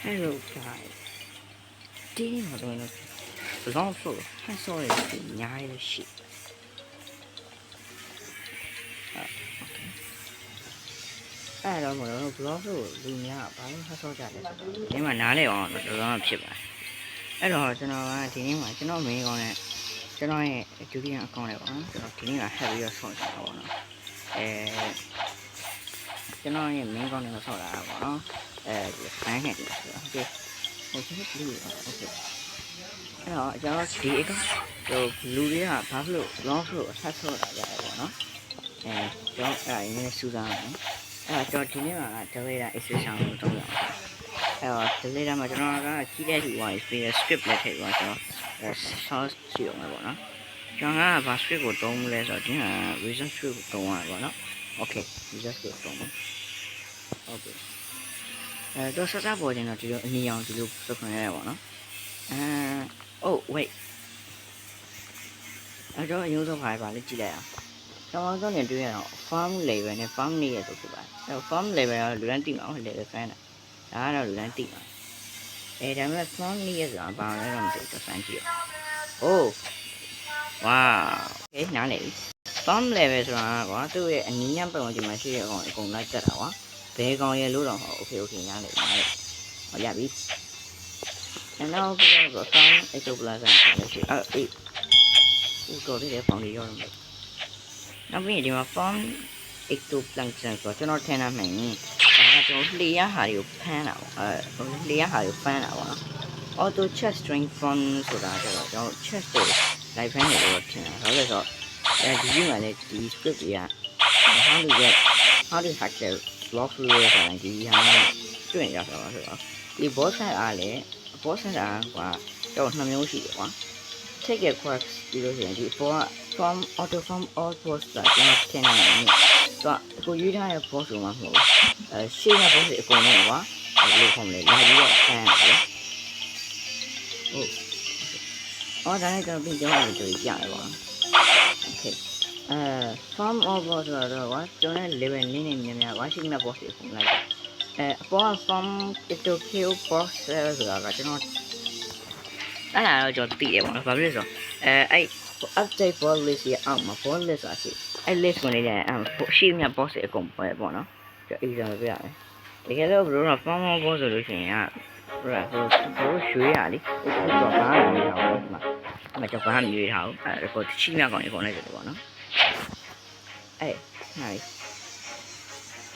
Hello guys. Today we're going to vlog for sorry nhai shit. Okay. အဲ့တော့မလို့ vlog ကိုလူများဘာလို့ဖတ်ဆော့ကြလဲဒီမှာနားလေအောင်တော့တော်တော်ဖြစ်ပါတယ်အဲ့တော့ကျွန်တော်ကဒီနေ့မှာကျွန်တော် main ကောင်းနဲ့ကျွန်တော်ရဲ့ဒုတိယအကောင့်လေးပေါ့နော်ကျွန်တော်ဒီနေ့က head ပြီးတော့ဆော့ကြတာပေါ့နော်ကျွန်တော်ရဲ့ main ကောင်းနဲ့ဆော့တာပေါ့နော်ခိုင်းနေတယ်ဆိုတော့ okay ဟုတ်ကဲ့ဒီလို okay အဲ့တော့ကျွန်တော်ဒီအကောင့်လူတွေကဘာလို့ vlog ကိုအဆက်ဆော့တာကြလဲပေါ့နော်ကျွန်တော်အဲ့ဒါရင်းစူးစမ်းအောင်အဲ့တော့ဒီနေ့က Delta expression ကိုတုံးရအောင်အဲ့တော့ Delta မှာကျွန်တော်ကကြီးတဲ့လူက script လက်ထည့်ပြီးတော့ကျွန်တော် source စီအောင်ပဲပေါ့နော်ကျွန်တော်ကဘာ script ကိုတုံးမလဲဆိုတော့ဒီက reason script ကိုတုံးရပါပေါ့နော် okay reason script တုံးမယ် okay တော့စစပေါ်ကျင်တော့ဒီလိုအနီအောင်ဒီလိုစခွန်ရရပါတော့oh wait အဲ့တော့အရင်ဆုံးပါလေကြည့်လိုက်အောင်ကျွန်တော်တို့နေတွေ့ရတော့ farm level နဲ့ farm နေရဆိုဖြစ်ပါတယ်အဲ့တော့ farm level ကလူတန်းတိမှာဟုတ်တယ်လေဆိုင်းတာဒါကတော့လူတန်းတိမှာဒါမှမဟုတ် farm နေရဆိုတာဘာလဲတော့မသိဘူးဆိုင်းကြည့်ရ oh wow okay နားလေ farm level ဆိုတာကွာသူ့ရဲ့အနီးညပတ်ဝန်းကျင်မှာရှိတဲ့အကောင်အကုန်လိုက်တက်တာကွာဘယ်ကောင်ရဲ့လို့တော့ဟုတ် okay နားလေဟောရပြီ and now we go farm ectoplasm ဆိုလို့ရှိအေးဦးတော်လေးဖောင်လေးရောတော့နောက်ပြီးဒီမှာ farm ectoplankton ဆိုတော့ကျွန်တော်ထင်တာမှန်ရင်ဒါကကျွန်တော်လှေရဟာတွေကိုဖမ်းတာပေါ့လှေရဟာတွေကိုဖမ်းတာပေါ့နော် auto chest string farm ဆိုတာကျတော့ကျွန်တော် chest ကို live ဖမ်းနေလို့ထင်တာဒါဆိုတော့ဒီယူမှာလည်းဒီ script တွေက how to hack the block through ဆိုတာဒီဟာတွေ့ရတာပါဆိုတော့ဒီ boss အားလည်း boss အားကကျွန်တော်2မျိုးရှိတယ်ကွာ take a quest ပြီးလို့ရှိရင်ဒီပေါ်က from auto from all boss ကကျွန်တော်ထင်နေတယ်တော့ကိုရွေးထားတဲ့ boss ကိုမှမဟုတ်ဘူးရှေ့က boss အကုန်လုံးကွာဘယ်လိုခေါ်မလဲလာပြီးတော့ဆန်းတယ်ဟုတ်အော်ဒါနဲ့ကျွန်တော်ပြင်ကြောင်းလို့ကြည့်ရတယ်ပေါ့ okay from all boss ဆိုတော့ကွာကျွန်တော် level နည်းနည်းများများကွာရှေ့က boss ကိုလိုက်အပေါ် from Tokyo boss ဆိုတာကကျွန်တော်အဲ့ဒါတော့ကျွန်တော်သိတယ်ပေါ့နော်ဘာဖြစ်လဲဆိုတော့အဲ့ update boss list ရဲ့အောက်မှာ boss list ဆိုတာရှိအဲ့ list ကိုနေကြရှေ့မြတ် boss တွေအကုန်ပွဲပေါ့နော်ကျွန်တော် example ပြရတယ်တကယ်တော့ဘယ်လိုတော့ farm boss ဆိုလို့ရှိရင်ဘယ်လိုရွှေရလေဟိုတော့ဘာမှမမြင်ထားဘူးဒီမှာကျွန်တော်ဘာမှမမြင်ထားဘူးအဲ့ဒါကိုရှေ့မြတ်ကောင်တွေခေါ်နေတယ်ပေါ့နော်အဲ့နိုင်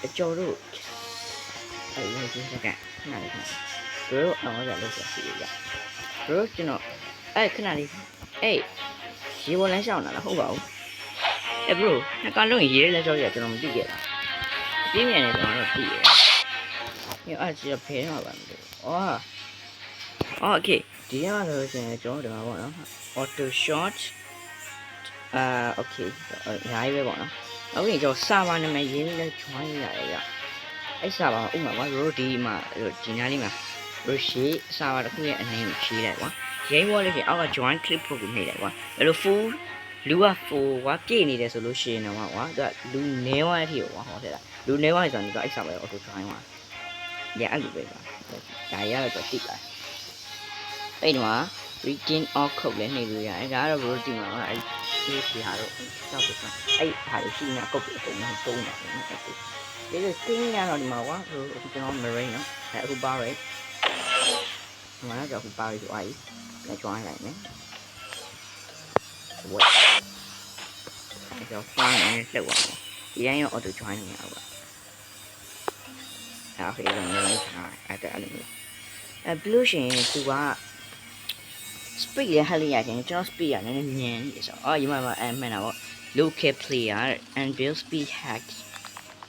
အကျော်တို့အဲ့ဒီစကနိုင်ဘယ်လိုအောင်ရလို့ဆိုရှိရဘယ်လိုကျွန်တော်အဲ့ခဏလေးအေးရေပေါ်လမ်းလျှောက်လာလားဟုတ်ပါဘူးအဲ့ဘရိုနှစ်ကလုံးရေလမ်းလျှောက်ရကျွန်တော်မသိခဲ့တာပြင်းမြန်နေကျွန်တော်တော့သိရတယ်ညအဲ့ကျဖဲမှာပါမသိဘူးအော်โอเคဒီရလို့ဆိုရင်ကျွန်တော်ဒီမှာပေါ့နော် auto shot okay အများကြီးပဲပေါ့နော်အခုရင်ကျွန်တော်စာပါနာမည်ရင်းလေး join ရတယ်ကြအဲ့စာပါဥမာကွာရိုဒီမှာဒီနားလေးမှာရိုရှိစာပါတစ်ခုရဲ့အနေကိုဖြေးလိုက်ကွာရင်းဝေါ်လေးပြင်အောက်က join clip ဖို့ကိုနှိပ်လိုက်ကွာအဲ့လို full လူက full ကွာပြည့်နေတယ်ဆိုလို့ရှိရင်တော့ကွာသူကလူနဲဝိုင်းအထိကွာဟောတဲ့လားလူနဲဝိုင်းဆိုတော့ဒီကအဲ့စာပါ auto join ကွာညအဲ့လိုပဲကွာဒါရတော့တိလာအဲ့တော့ retain all code လည်းနှိပ်လို့ရတယ်ဒါကတော့ဘယ်လိုတင်မှာလဲအဲ့ဒီဟာတော့စောက်ပေါ့အဲ့ဟာရှိနေကုတ်ပြီးအကုန်လုံးတုံးတာနော်ဒီလိုတင်းရတော့ဒီမှာကွာအခုကျွန်တော် marine နော်အခု bar rate ဒီမှာတော့အခု bar rate ဆိုအဲ့နဲ့ join လိုက်မယ်ဝက်အဲ့တော့ file နဲ့လှုပ်အောင်ဒီတိုင်းရော auto join နေအောင်ပါအဲ့ဒီတော့လည်းအဲ့ဒါအဲ့လိုဘလို့ရှိရင်သူက speed ရဟလိုက်ရတယ်ကျွန်တော် speed ရနည်းနည်းမြန်နေဆိုတော့ဒီမှာမှန်တာပေါ့ local player and build speed hack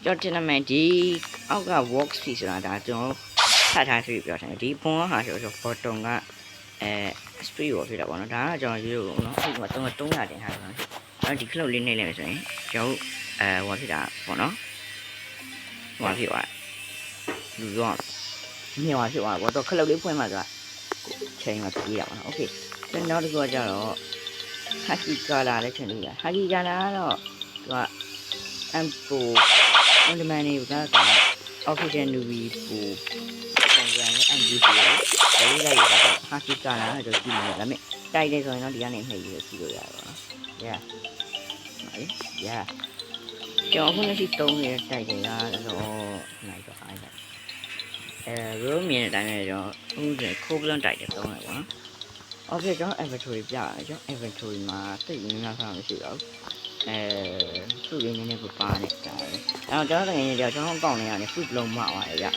ကျွန်တော်တင်မယ်ဒီအောက်က work speed ဆိုတာဒါကျွန်တော်ဖတ်ထားပြီးပြောတယ်ဒီဖုန်းဟာဆိုတော့ bottom ကspeed ကိုဖြစ်တာပေါ့နော်ဒါကကျွန်တော်ရေးလို့နော်ဒီမှာ300တင်ထားတယ်နော်ဒီ cloud လေးနှိပ်လိုက်မယ်ဆိုရင်ကျွန်တော်ဟိုဖြစ်တာပေါ့နော်ဟိုဖြစ်သွားလူတော့မြင်သွားဖြစ်သွားပေါ့တော့ cloud လေးဖွင့်မှဆိုတာချိန်မှာပြေးတာပေါ့နော် okay နောက်တစ်ခုကကျတော့ haki color လည်းချိန်လို့ရ haki color ကတော့သူက ampo on demand တွေက official newbie ကိုပုံစံနဲ့ MGP ကိုလေးလိုက်ရတော့ဟာကီကာလာတော့ကြည့်နေတယ်ဒါပေမဲ့တိုက်တယ်ဆိုရင်တော့ဒီကနေနှိပ်ပြီးကြည့်လို့ရတော့နော် yeah ဟုတ် yeah ကျွန်တော်ခုလက်ရှိတုံးနေတဲ့တိုက်တယ်ကတော့နိုင်တော့အားရတယ်ရိုးမြင်တဲ့အတိုင်းပဲကျွန်တော်ဥစဉ်ခိုးပလန်တိုက်တယ်တုံးတယ်ပေါ့နော် okay ကျွန်တော် inventory ပြရတယ်ကျွန်တော် inventory မှာတိတ်များများဆောင်မရှိတော့သူ့လေးနည်းနည်းပါနေတာအဲ့တော့ကျွန်တော်တကယ်ကြီးကျွန်တော်အကောင့်ထဲကနေ food လုံးမှသွားရကဲ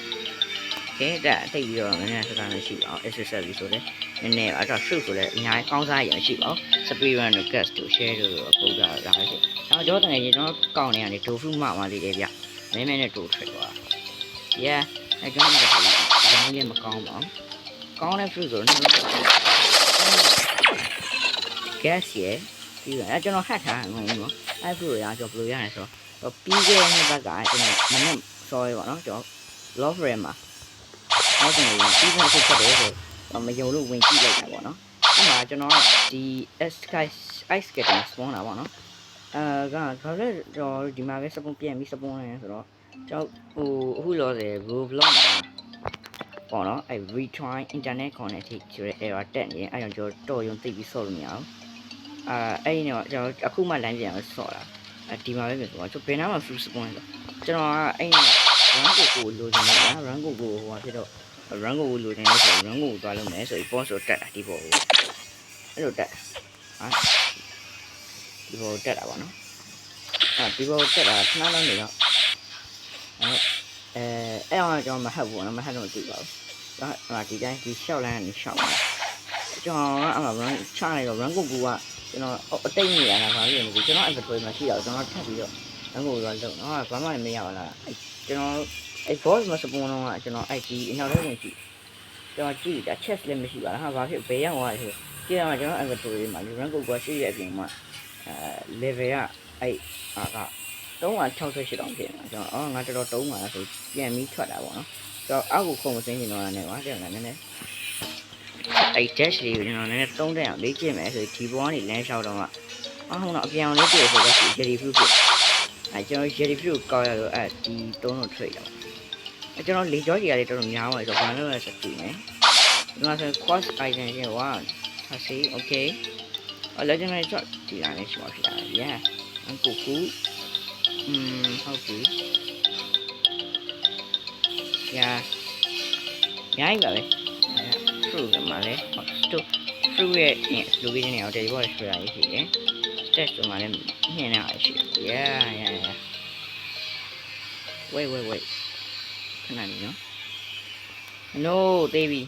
ဒါတိတ်ပြီးတော့နည်းနည်းစကားမရှိပါဘူး accessory ဆိုလဲနည်းနည်းအဲ့တော့ fruit ဆိုလဲအများကြီးကောင်းစားရမရှိပါဘူး speedrun တို့ gas တို့ share တို့ပုံစံဒါပဲရှိကျွန်တော်တကယ်ကြီးကျွန်တော်အကောင့်ထဲကနေ do fruit မှသွားသေးတယ်ဗျမဲမဲနဲ့ do trade သွား yeah အဲ့ကျွန်တော်ဒီနေ့မကောင်းပါဘူးကောင်းတဲ့ fruit ဆိုတော့ gas ရဲ့ပြီးတော့ကျွန်တော်ဟတ်ထားတယ်ငုံနော်အဲ့ fruit ရကျွန်တော်ဘယ်လိုရလဲဆိုတော့ပြီးခဲ့တဲ့နှစ်ဘက်ကကျွန်တော်မနေ့ sorry ပေါ့နော်ကျွန်တော် love ram မှာအဲ့ဒါကိုပြီးမှဆက်တယ်ဆိုမယုံလို့ဝင်ကြည့်လိုက်တာပေါ့နော်အဲ့မှာကျွန်တော်ဒီ ice skating spawn တာပေါ့နော်ဘာလဲကျွန်တော်ဒီမှာပဲစပွန်ပြန်ပြီးစပွန်နေဆိုတော့ကျွန်တော်အခုလောဆယ် Roblox မှာပေါ့နော်အဲ့ retry internet connectivity ဆိုတဲ့ error တက်နေအဲ့ကြောင့်ကျွန်တော်တော်ရုံသိပြီးဆော့လို့မရအောင်အဲ့ဒီတော့ကျွန်တော်အခုမှ line ပြန်ဆော့တာဒီမှာပဲဆိုတော့ကျွန်တော်ဘယ်နားမှာ full spawn လဲကျွန်တော်ကအဲ့ဒီ run ကိုလိုချင်တယ် run ကိုဟိုဖြစ်တော့ run ကိုလိုချင်လို့ဆို run ကိုသွားလုပ်မယ်ဆိုပြီး post တက်တာဒီပေါ်ကိုအဲ့လိုတက်ဒီပေါ်တက်တာပေါ့နော်ဒီပေါ်တက်တာခဏလုံးနေတော့အဲ့အောင်ကျွန်တော်မဟတ်ဘူးနော်မဟတ်တော့ကြည့်ပါဘူးဒီတိုင်းဒီ short line ကနေ short ပါကျွန်တော်ကအဲ့မှာ run ချလိုက်တော့ run ကိုကကျွန်တော်အတိတ်နေရတာပါလို့ကျွန်တော် inventory မှာရှိတော့ကျွန်တော်ထပ်ပြီးတော့ run ကိုသွားလုပ်နော်ဘာမှမရပါလားကျွန်တော်အဲ့ boss မစပွန်တော့ကျွန်တော်အဲ့ဒီအနောက်ထဲဝင်ကြည့်ကျွန်တော်ကြည့်တာ chest လည်းမရှိပါလားဟာဘာဖြစ်ဘယ်ရောက်သွားလဲဆိုကြည့်ရမှာကျွန်တော် inventory မှာ run ကိုရှိရဲ့အပြင်မှာlevel ကအဲ့368တောင်ဖြစ်နေတာကျွန်တော်ငါတော်တော်တုံးပါလားဆိုပြန်ပြီးထွက်တာပေါ့နော်ကျွန်တော်အောက်ကိုခုံမစင်းနေတော့လည်းကွာတဲ့ကနည်းနည်းအဲ့ dash လေးကိုကျွန်တော်နည်းနည်းသုံးတဲ့အောင်လေ့ကျင့်မယ်ဆိုဒီဘောကနေလမ်းလျှောက်တော့မှဟုတ်တော့အပြောင်းလေးတွေ့ဆိုတော့ jelly fruit ဖြစ်ကျွန်တော် jelly fruit ကောက်ရတော့ဒီတုံးတော့ trade တော့ကျွန်တော်လေကြောကြီးရတယ်တော်တော်များပါတယ်ဆိုတော့ဘာလို့လဲဆိုကြည့်မယ်ဒီမှာဆို quest item ရဲ့ဝါဟာစီ okay legendary shot ဒီလာနေရှိပါဖြစ်တာ yeah ကိုကူဟုတ်ပြီ yeah ရိုင်းပါပဲ fruit မှာလဲဟုတ် fruit ရဲ့ location တွေအောင်တယ်ဘောဆွဲရရေးရှိတယ် stats မှာလည်းမြင်နေတာရှိတယ် yeah wait ခဏနေနော် no baby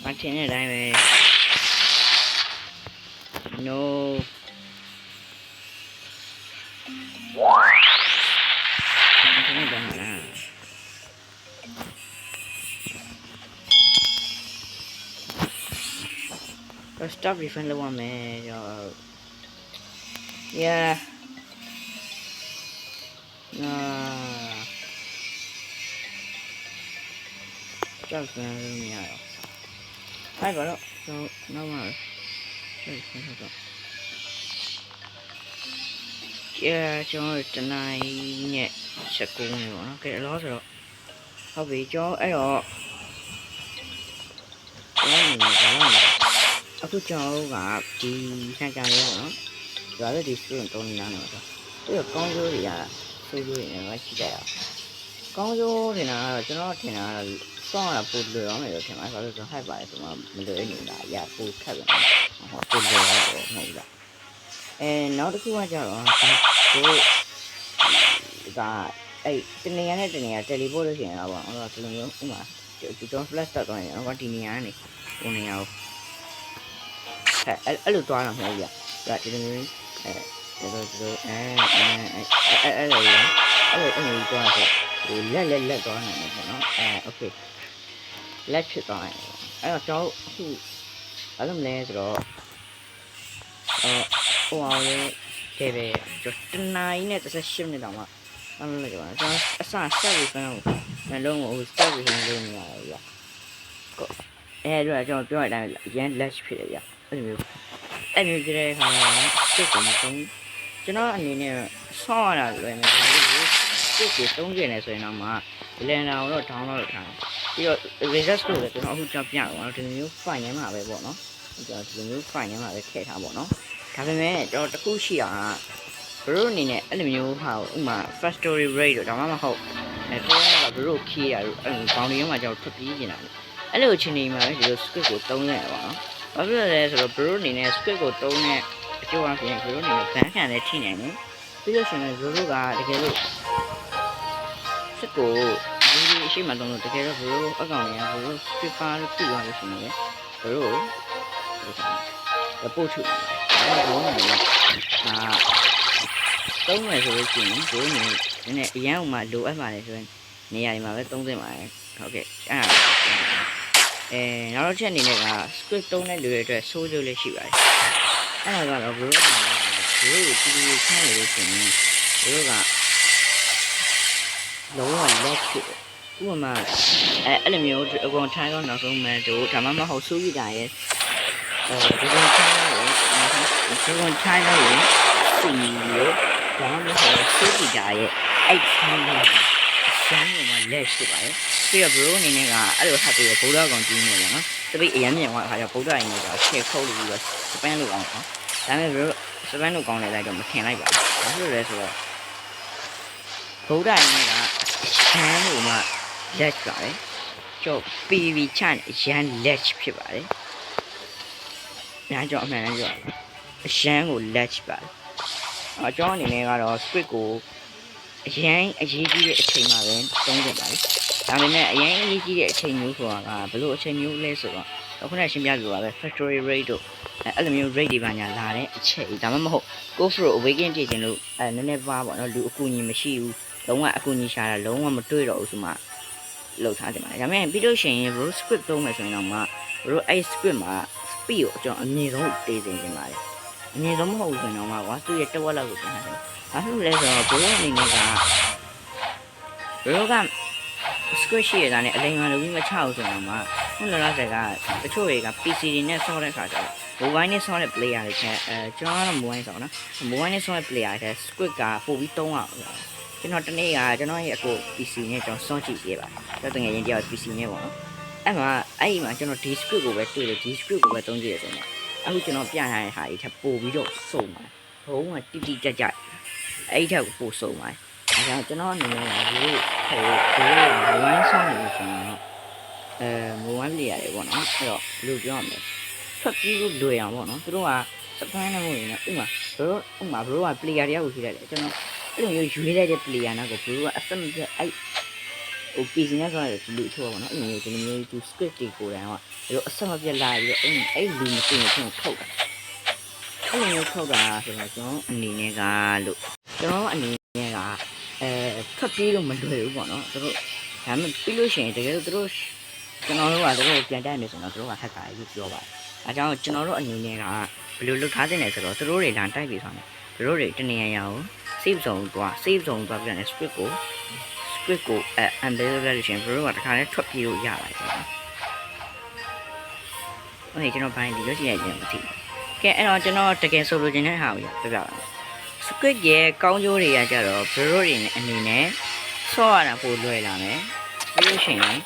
မထင်တဲ့အတိုင်းပဲ no မထင်တဲ့အတိုင်းလားstop refund လုပ်ရမယ်ကျွန်တော် yeah ကြောက်စမ်းလို့မရတော့အဲ့တော့ကျွန်တော်နောက်မှဆက်ဆက်တော့ကျွန်တော်တနိုင်နဲ့ချက်ကုန်းနေပေါ့နော်ကဲအလားဆိုတော့ဟုတ်ပြီကျွန်တော်အဲ့တော့အခုကျွန်တော်ကဒီဆန်ကန်လေးပေါ့နော်ဒါလည်းဒီ student တုံးနေတာနော်သူကကောင်းကျိုးတွေကဆိုးကျိုးတွေနဲ့ရှိကြရအောင်ကောင်းကျိုးတင်တာကတော့ကျွန်တော်ထင်တာကတော့စောင်းရပို့လွယ်အောင်လို့ထင်ပါတယ်ဘာလို့ဆိုတော့ high ပါတယ်ဆိုမှမလွယ်နေတာရပို့ခက်တယ်ဟောပို့လွယ်တော့ဟုတ်လားနောက်တစ်ခုကကြတော့တို့ကအဲ့တနေရာနဲ့တနေရာ teleport လို့ရှိရင်တော့ဟောဒီလိုမျိုးဥမာကျွန်တော် flash တက်သွားရင်တော့ဒီနေရာကနေဟိုနေရာကိုအဲ့လိုသွားတာမဟုတ်ဘူးပြဒီလိုမျိုးအဲ့လိုသွားဆိုဟိုလက်သွားနိုင်တယ်ပေါ့နော်okay လက်ဖြစ်သွားတယ်အဲ့တော့ကျွန်တော်အခုဘာလို့မလဲဆိုတော့ဟိုအောင်လေပဲကျွန်တော်တနားကြီးနဲ့18မိနစ်တောင်မှအဲ့လိုလိုက်ပါကျွန်တော်အစ start refund ကိုနှလုံးကို start refund လုပ်နေရတယ်ဗျအဲ့တော့ကျွန်တော်ပြောရတဲ့အတိုင်းရန် lash ဖြစ်တယ်ဗျအဲ့လိုမျိုးဖြစ်တဲ့ခါမှာစိတ်ကိုမဆုံး ကျွန်တော်အနေနဲ့ဆောင်းရတာလွယ်မယ်ဒါလေးကိုစစ်ကိုသုံးကျင်နေဆိုရင်တော့မှလန်နာကိုတော့ download လုပ်ထားတယ်ပြီးတော့ result ကိုလည်းကျွန်တော်အခုကြောက်ပြတော့ဒီလိုမျိုး file ထဲမှာပဲပေါ့နော်ကျွန်တော်ဒီလိုမျိုး file ထဲမှာပဲထည့်ထားပေါ့နော်ဒါပေမဲ့ကျွန်တော်တခုရှိအောင်ဘရိုအနေနဲ့အဲ့လိုမျိုးဟာဥမာ first story rate တော့ဒါမှမဟုတ်တော့ဘရို key ရတော့အဲ့လို boundary မှာကျွန်တော်ထွက်ပြေးနေတာအဲ့လိုအချိန်တွေမှာဒီလို script ကိုသုံးရပါတော့ဘာဖြစ်လဲဆိုတော့ဘရိုအနေနဲ့ script ကိုသုံးတဲ့အကျိုးအပြင်ဘရိုအနေနဲ့ဘန်းခံလည်းထိနိုင်တယ်ပြီးလို့ရှိရင်ဘရိုကတကယ်လို့စစ်ကိုဒီအရှိမတုံးလို့တကယ်တော့ဘရိုအကောင်ရဘရို script ပါလို့ပြသွားလို့ရှိရင်လည်းဘရိုပို့ထုတ်တယ်ဘရိုအနေနဲ့သုံးမယ်ဆိုလို့ရှိရင်ဘရိုအနေနဲ့အရန်ဥမာလိုအပ်ပါတယ်ဆိုရင်နေရာဒီမှာပဲသုံးသင့်ပါတယ်ဟုတ်ကဲ့နောက်တစ်ချက်အနေနဲ့က script သုံးတဲ့လူတွေအတွက်ဆိုးကျိုးလေးရှိပါတယ်အဲ့ဒါကတော့ဘရိုကိုတီးခန့်လို့ရှိရင်ဘရိုကလုံးဝလက်ဖြစ်ဥပမာအဲ့လိုမျိုးအကုန်ထိုင်းကောနောက်ဆုံးမှတို့ဒါမှမဟုတ်ဆိုးရတာရဲ့ဒီလိုထိုင်းလို့ဒီလိုထိုင်းလို့စီလို့ဒါမှမဟုတ်ဆိုးရတာရဲ့အဲ့ထိုင်းလို့ရှမ်းကလက်ဖြစ်ပါတယ်ပြီးတော့ဘရိုအနေနဲ့ကအဲ့လိုထပ်ပြီးဗုဒ္ဓကောင်ကြီးနေတယ်နော်တပိတ်အရမ်းမြင်သွားတဲ့အခါကျဗုဒ္ဓရင်ကရှေ့ခုတ်လို့ပြီးတော့စပန်လို့အောင်နော်ဒါပေမဲ့ဘရိုစပန်လို့ကောင်းနေလိုက်တော့မထင်လိုက်ပါဘူးဘာဖြစ်လို့လဲဆိုတော့ဗုဒ္ဓရင်ကရှမ်းလို့မှလက်ပါတယ်ကျော်ပီဗီချန်ရန်လက်ဖြစ်ပါတယ်ညာကျော်အမှန်တမ်းပြောအရှမ်းကိုလက်ပါတယ်အကျော်အနေနဲ့ကတော့ script ကိုအရင်အရေးကြီးတဲ့အချိန်မှာပဲသုံးကြပါတယ်ဒါပေမဲ့အရင်အရေးကြီးတဲ့အချိန်မျိုးဆိုတာကဘလို့အချိန်မျိုးလဲဆိုတော့ခုနကရှင်းပြပြပါပဲ factory rate တို့အဲ့လိုမျိုး rate တွေပါညာလာတဲ့အချိန်ဒါမှမဟုတ် go through awaken ကြည့်ခြင်းလို့နည်းနည်းပါပေါ့နော်လူအကူအညီမရှိဘူးလုံးဝအကူအညီရှာတာလုံးဝမတွေ့တော့ဘူးဆိုမှလောက်ထားကြပါလေဒါပေမဲ့ပြီးလို့ရှိရင် bro script သုံးမယ်ဆိုရင်တော့မှ bro အဲ့ script မှာ speed ကိုကျွန်တော်အမြင့်ဆုံးတေးစေခြင်းပါတယ်အမြင့်ဆုံးမဟုတ်ဘူးဆိုရင်တော့မှကွာသူ့ရဲ့တစ်ဝက်လောက်ကိုပြန်ထားတယ်ဘာဖြစ်လို့လဲဆိုတော့ bro အနေနဲ့က bro က script ရှိရတာနဲ့အလိမ်မှလုပ်ပြီးမချအောင်ဆိုတော့မှခုနလားတဲ့ကတချို့တွေက PC တွေနဲ့ဆော့တဲ့ခါကျတော့ mobile နဲ့ဆော့တဲ့ player တွေချက်ကျွန်တော်ကတော့ mobile ဆော့နော် mobile နဲ့ဆော့တဲ့ player တွေ script ကပို့ပြီး3အောင်ကျွန်တော်တနေ့ကကျွန်တော်ရဲ့အကို PC နဲ့ကျွန်တော်စောင့်ကြည့်ပြပါတော့တကယ်ရင်တယောက် PC နဲ့ပေါ့နော်အဲ့မှာကျွန်တော်ဒီ script ကိုပဲတွေ့တယ်ဒီ script ကိုပဲသုံးကြည့်ရဆိုတော့အခုကျွန်တော်ပြထားတဲ့ဟာတွေထပ်ပို့ပြီးတော့စုံပါတယ်ဘုံကတိတိကျကျအဲ့ထက်ကိုပို့စုံပါတယ်အဲဒါကျွန်တော်အနေနဲ့ဒီwine song လို့ဆိုတော့wine player တွေပေါ့နော်အဲ့တော့ဘယ်လိုပြောရမလဲထွက်ပြီးလို့လွယ်အောင်ပေါ့နော်သူတို့ကစပန်းနေမှုတွေနဲ့ဥမာဘရိုက player တယောက်ကိုရှိလိုက်တယ်ကျွန်တော်အဲ့လိုမျိုးရွေးလိုက်တဲ့ player နာကိုဘရိုကအဆက်မပြတ်အဲ့ဟို PC နဲ့ဆိုတော့ဒီလိုချိုးပါပေါ့နော်အဲ့လိုမျိုးဒီလိုမျိုးသူ script တွေကိုတိုင်ကဘရိုအဆက်မပြတ်လာပြီးတော့အဲ့လူမသိရင်ကျွန်တော်ထုတ်တာအဲ့လိုမျိုးထုတ်တာဆိုတော့ကျွန်တော်အနေနဲ့ကလို့ကျွန်တော်အနေနဲ့ကထွက်ပြေးလို့မလွယ်ဘူးပေါ့နော်သူတို့ဒါမှပြီးလို့ရှိရင်တကယ်လို့သူတို့ကျွန်တော်တို့ကသူတို့ပြန်တက်နေဆိုတော့သူတို့ကဟက်ကာကြီးပြောပါတယ်အဲကြောင့်ကျွန်တော်တို့အနေနဲ့ကဘယ်လိုလုပ်ထားတဲ့လဲဆိုတော့သူတို့တွေလာတိုက်ပြီးဆိုတော့သူတို့တွေတနေရာအောင် save zone သွားပြန်တယ် script ကို unbelievable လို့ရှိရင်သူတို့ကတခါလဲထွက်ပြေးလို့ရပါတယ်ဆိုတော့โอเคကျွန်တော်ဘိုင်းဒီရုပ်ရှင်ရဲ့ခြင်းမသိကဲအဲ့တော့ကျွန်တော်တကယ်ဆိုလိုချင်တဲ့ဟာကိုပြပြပါမယ် script ရဲ့ကောင်းကျိုးတွေကကြတော့ bro တွေအနေနဲ့ဆော့ရတာပိုလွယ်လာမယ်ပြီးလို့ရှိရင်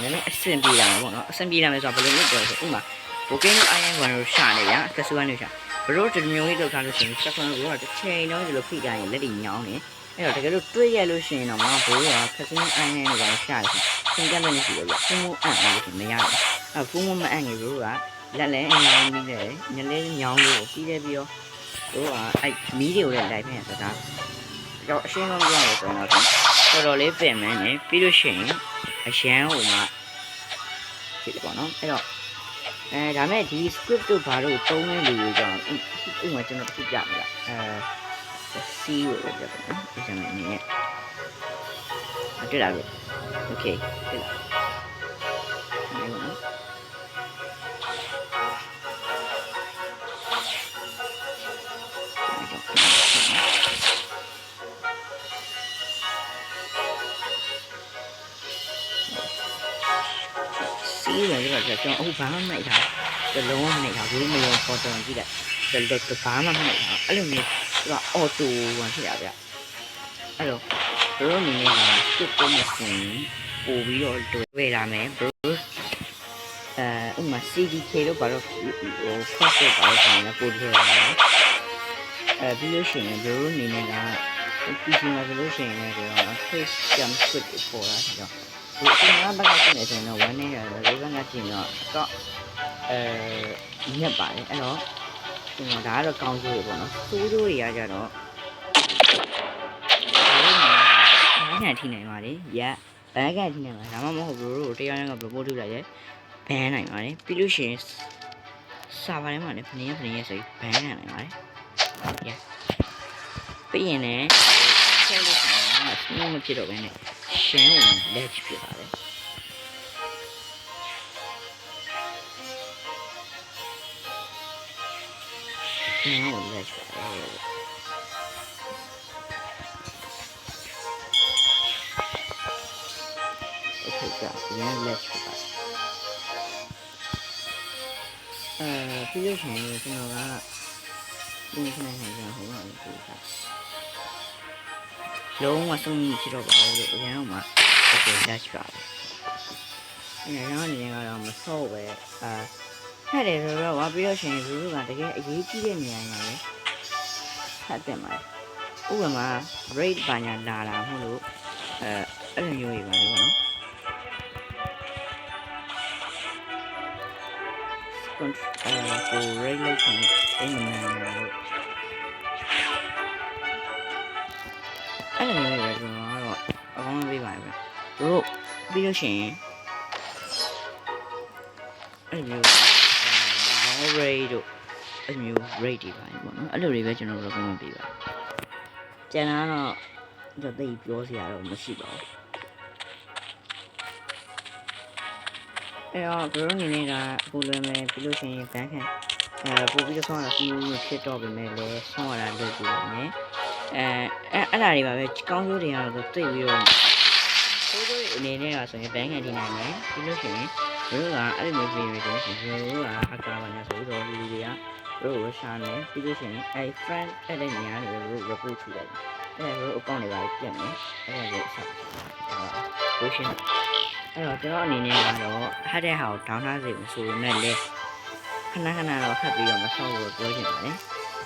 နည်းနည်းအဆင်ပြေလာမှာပေါ့နော်အဆင်ပြေလာမယ်ဆိုတော့ဘယ်လိုလုပ်ပြောဆိုဥပမာ booking လို့ iron 1လို့ရှာနေရကစူ1လို့ရှာ bro ဒီမျိုးလေးလောက်ထားလို့ရှိရင် second ကိုတော့တစ်ချိန်လုံးဒီလိုဖိကြရင်လက်တွေညောင်းနေအဲ့တော့တကယ်လို့တွေးရလို့ရှိရင်တော့မဘိုးကခက်စင်း iron လို့ပဲရှာတယ်သင်ကြတဲ့နေ့ရှိတယ်ဗျဖုန်းအံ့လို့မရဘူးအဲ့ဖုန်းမအံ့နေ bro ကလက်လဲညောင်းပြီးတယ်ညလဲညောင်းလို့ပြီးတယ်ပြီးတော့တို့ကအဲ့မီးတွေကိုလည်းလိုက်ပြန်စကားတော့အရှင်းဆုံးပြောရလို့ဆိုရင်တော့တော်တော်လေးပြင်မှန်းနေပြီးလို့ရှိရင်အရန်ဟိုမှာဖြစ်တယ်ပေါ့နော်အဲ့တော့ဒါမဲ့ဒီ script တို့ဘာလို့သုံးနေလူတွေကြောင့်ဥပမာကျွန်တော်တစ်ခုပြမှာC ကိုပဲပြပါနော်ဒီစမ်းအနေနဲ့တွေ့လားလို့ okay တွေ့လားစီးတယ်ဆိုတော့ကျွန်တော်အခုဘာမှမနိုင်တာလုံးဝမနိုင်တာဘူးမရောပေါ်တော်ကြည့်လိုက်တော့ဘာမှမနိုင်တာအဲ့လိုမျိုး ကအော်တိုဝင်ဖြစ်ရဗျအဲ့တော့ဘရိုအနေနဲ့ကစစ်ပုံးမစင်ပို့ပြီးတော့တွေ့လာမယ်ဘရိုဥမာ CDK လို့ဘာလို့ဟို first တော့ဘာလို့ဆိုရင်ပို့ထည့်ရအောင်ပြီးလို့ရှိရင်ဘရိုအနေနဲ့က PC မှာဆိုလို့ရှိရင်လည်းတော့ face jump script ပေါ်လာတယ်တော့ဒီအင်္ဂါဘက်ကပြင်နေဆိုရင်တော့1နဲ့ရတယ်ဒီဘက်ကပြင်တော့တော့ညက်ပါတယ်အဲ့တော့ဒီမှာဒါကတော့ကောင်းကျိုးတွေပေါ့နော်ဆိုးကျိုးတွေကကြတော့ဘန်းကန်ထိနိုင်ပါတယ်ရက်ဘန်းကန်ထိနိုင်ပါဒါမှမဟုတ်ဘရိုတို့တရားရံကဘရိုပို့ထုတ်လိုက်ရဲ့ဘန်းနိုင်ပါတယ်ပြီးလို့ရှိရင်စာပါထဲမှာလည်းဖနေရဆိုပြီးဘန်းကန်နိုင်ပါတယ်ရက်ပြီးရင်လည်းဆဲလို့ဆိုတာစမမဖြစ်တော့ဘဲနဲ့ရှမ်းဝင်လက်ဖြစ်ပါတယ်ရှမ်းဝင်လက်ဖြစ်ပါတယ်โอเคจ้ะရန်လက်ဖြစ်ပါတယ်ပြီးလို့ရှိရင်ကျွန်တော်ကဒီခဏခဏဟိုမှာဒီကလုံးဝဆုံးမဖြစ်တော့ပါဘူးလို့အရင်ကမှโอเคလက်ဖြစ်ပါတယ်အဲ့ဒါအနေနဲ့ကတော့မဆော့ပဲဟဲ့တယ်ဆိုတော့ဝါပြီးတော့ရှင်လူလူကတကယ်အရေးကြီးတဲ့နေရာမှာလေဖတ်တယ်မှာဥပမာ rate ဘာညာလာတာမဟုတ်လို့အဲ့လိုမျိုးကြီးပါလေပေါ့နော်ကို rate လောက်ချင်အိမ်မနာလို့အဲ့လိုမျိုးပဲကျွန်တော်ကတော့အကောင်းပေးပါပဲတို့ပြီးလို့ရှိရင်အဲ့လိုမျိုး low rate တို့အဲ့လိုမျိုး rate တွေပါပေါ့နော်အဲ့လိုတွေပဲကျွန်တော်တို့ recommend ပေးပါကျန်တာတော့တိတ်ပြောစရာတော့မရှိပါဘူးအဲ့တော့ဘရိုအနေနဲ့ကပူလွယ်မယ်ပြီးလို့ရှိရင်ဘန်းခံပို့ပြီးတော့ဆောင်းရတာစီးဦးဖြစ်တော့ပြင်မဲ့လဲဆောင်းရတာလုပ်ပြီးတော့မယ်အဲ့ဒါတွေပါပဲကောင်းကျိုးတွေကတော့တိတ်ပြီးတော့ဆိုးကျိုးတွေအနေနဲ့ကဆိုရင်ဘန်းခံထိနိုင်မယ်ပြီးလို့ရှိရင်ဘရိုကအဲ့လိုမျိုးပြင်ရတဲ့ရှင်ဘရိုကဟက်ကာပါညာဆိုတော့လူတွေကဘရိုကိုရှာမယ်ပြီးလို့ရှိရင်အဲ့ friend အဲ့တဲ့နေရာတွေဘရို report ထူလိုက်အဲ့ဒါဘရို account တွေပါပြတ်မယ်အဲ့ဒါကိုဆက်လို့ရှိရင်အဲ့တော့ကျွန်တော်အနေနဲ့ကတော့ဟတ်တဲ့ဟာကိုဒေါင်းထားစေလို့ဆိုပေမဲ့လည်းခဏခဏတော့ဟတ်ပြီးတော့မဆော့ဘူးပြောချင်ပါတယ်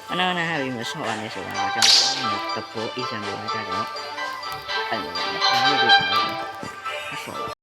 ခဏခဏဟတ်ပြီးမဆော့ရနဲ့ဆိုတာကကျွန်တော်တဘော exam တွေကြတော့အဲ့လိုပဲကျွန်တော်တို့ကဆော့